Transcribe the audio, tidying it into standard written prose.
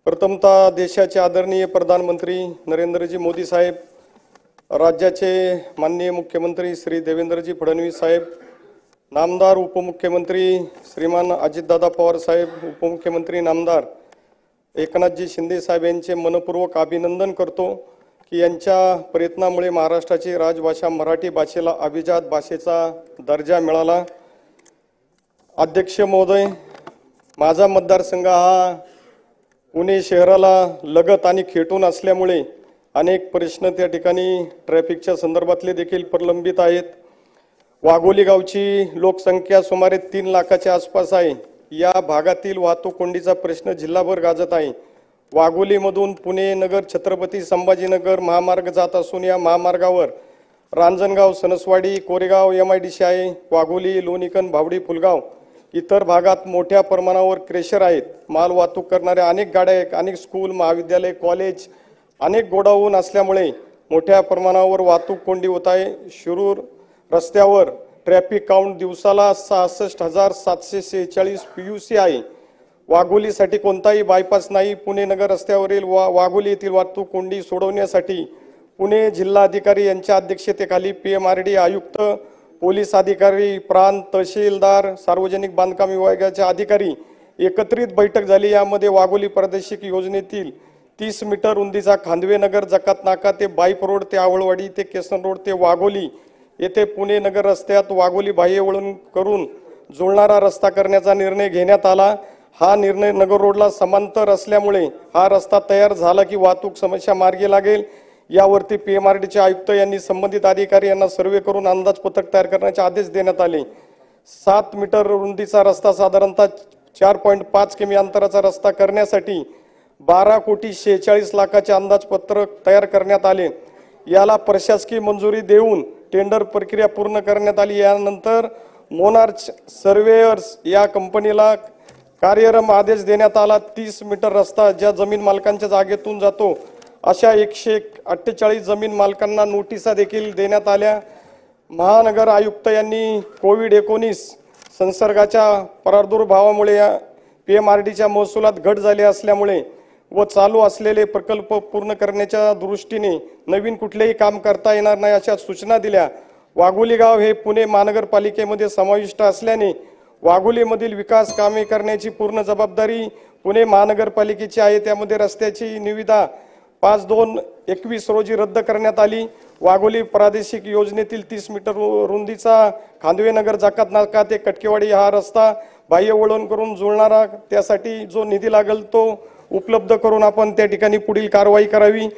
प्रथमतः देशाचे आदरणीय प्रधानमंत्री नरेंद्रजी मोदी साहेब, राज्याचे माननीय मुख्यमंत्री श्री देवेंद्रजी फडणवीस साहेब, नामदार उपमुख्यमंत्री श्रीमान अजितदादा पवार साहेब, उपमुख्यमंत्री नामदार एकनाथजी शिंदे साहेब यांचे मनपूर्वक अभिनंदन करतो की यांच्या प्रयत्नामुळे महाराष्ट्राची राजभाषा मराठी भाषेला अभिजात भाषेचा दर्जा मिळाला। अध्यक्ष महोदय, माझा मतदारसंघ हा पुणे शहराला लगत आणि खेटून असल्यामुळे अनेक प्रश्न त्या ठिकाणी ट्रॅफिकच्या संदर्भातले देखील प्रलंबित आहेत। वाघोली गावची लोकसंख्या सुमारे 3 लाखाच्या आसपास आहे। या भागातील वाहतूक कोंडीचा प्रश्न जिल्हाभर गाजत आहे। वाघोलीमधून पुणे नगर छत्रपती संभाजीनगर महामार्ग जात असून या महामार्गावर रांजणगाव, सणसवाडी, कोरेगाव, MIDC आहे। वाघोली, लोणीकन, भावडी, फुलगाव इतर भागात मोठ्या प्रमाणावर क्रेशर आहेत। माल वाहतूक करणाऱ्या अनेक गाड्या आहेत। अनेक स्कूल, महाविद्यालय, कॉलेज, अनेक गोडाऊन असल्यामुळे मोठ्या प्रमाणावर वाहतूक कोंडी होत आहे। शिरूर रस्त्यावर ट्रॅफिक काउंट दिवसाला 66,746 PUC आहे। वाघोलीसाठी कोणताही बायपास नाही। पुणे नगर रस्त्यावरील वाघोली येथील वाहतूक कोंडी सोडवण्यासाठी पुणे जिल्हाधिकारी यांच्या अध्यक्षतेखाली PMRD आयुक्त, पोलीस अधिकारी, प्रांत तहसीलदार, सार्वजनिक बांधकाम विभागाचे अधिकारी एकत्रित बैठक झाली। यामध्ये वाघोली प्रादेशिक योजनेतील 30 मीटर रुंदीचा खांदवेनगर जकात नाका ते बाईप रोड ते आवळवाडी ते केसन रोड ते वाघोली येथे पुणे नगर रस्त्यात वाघोली बाह्य वळण करून जुळणारा रस्ता करण्याचा निर्णय घेण्यात आला। हा निर्णय नगर रोडला समांतर असल्यामुळे हा रस्ता तयार झाला की वाहतूक समस्या मार्गी लागेल। यावरती PMRDचे आयुक्त यांनी संबंधित अधिकारी यांना सर्वे करून अंदाजपत्रक तयार करण्याचे आदेश देण्यात आले। 7 मीटर रुंदीचा रस्ता साधारणतः 4.5 किमी अंतराचा रस्ता करण्यासाठी 12,46,00,000चे अंदाजपत्रक तयार करण्यात आले। याला प्रशासकीय मंजुरी देऊन टेंडर प्रक्रिया पूर्ण करण्यात आली। यानंतर मोनार्च सर्वेयर्स या कंपनीला कार्यरम आदेश देण्यात आला। 30 मीटर रस्ता ज्या जमीन मालकांच्या जागेतून जातो अशा 148 जमीन मालकांना नोटिसा देखील देण्यात आल्या। महानगर आयुक्त यांनी कोविड-19 संसर्गाच्या प्रादुर्भावामुळे PMRDच्या महसुलात घट झाली असल्यामुळे व चालू असलेले प्रकल्प पूर्ण करण्याच्या दृष्टीने नवीन कुठलेही काम करता येणार नाही अशा सूचना दिल्या। वाघोली गाव हे पुणे महानगरपालिकेमध्ये समाविष्ट असल्याने वाघोलीमधील विकास कामे करण्याची पूर्ण जबाबदारी पुणे महानगरपालिकेची आहे। त्यामध्ये रस्त्याची निविदा 5/2/21 रोजी रद्द करण्यात आली। वाघोली प्रादेशिक योजनेतील 30 मीटर रुंदीचा खांदवेनगर जकात नाका ते कटकेवाडी हा रस्ता बाह्य वळण करून जुळणारा, त्यासाठी जो निधी लागेल तो उपलब्ध करून आपण त्या ठिकाणी पुढील कारवाई करावी।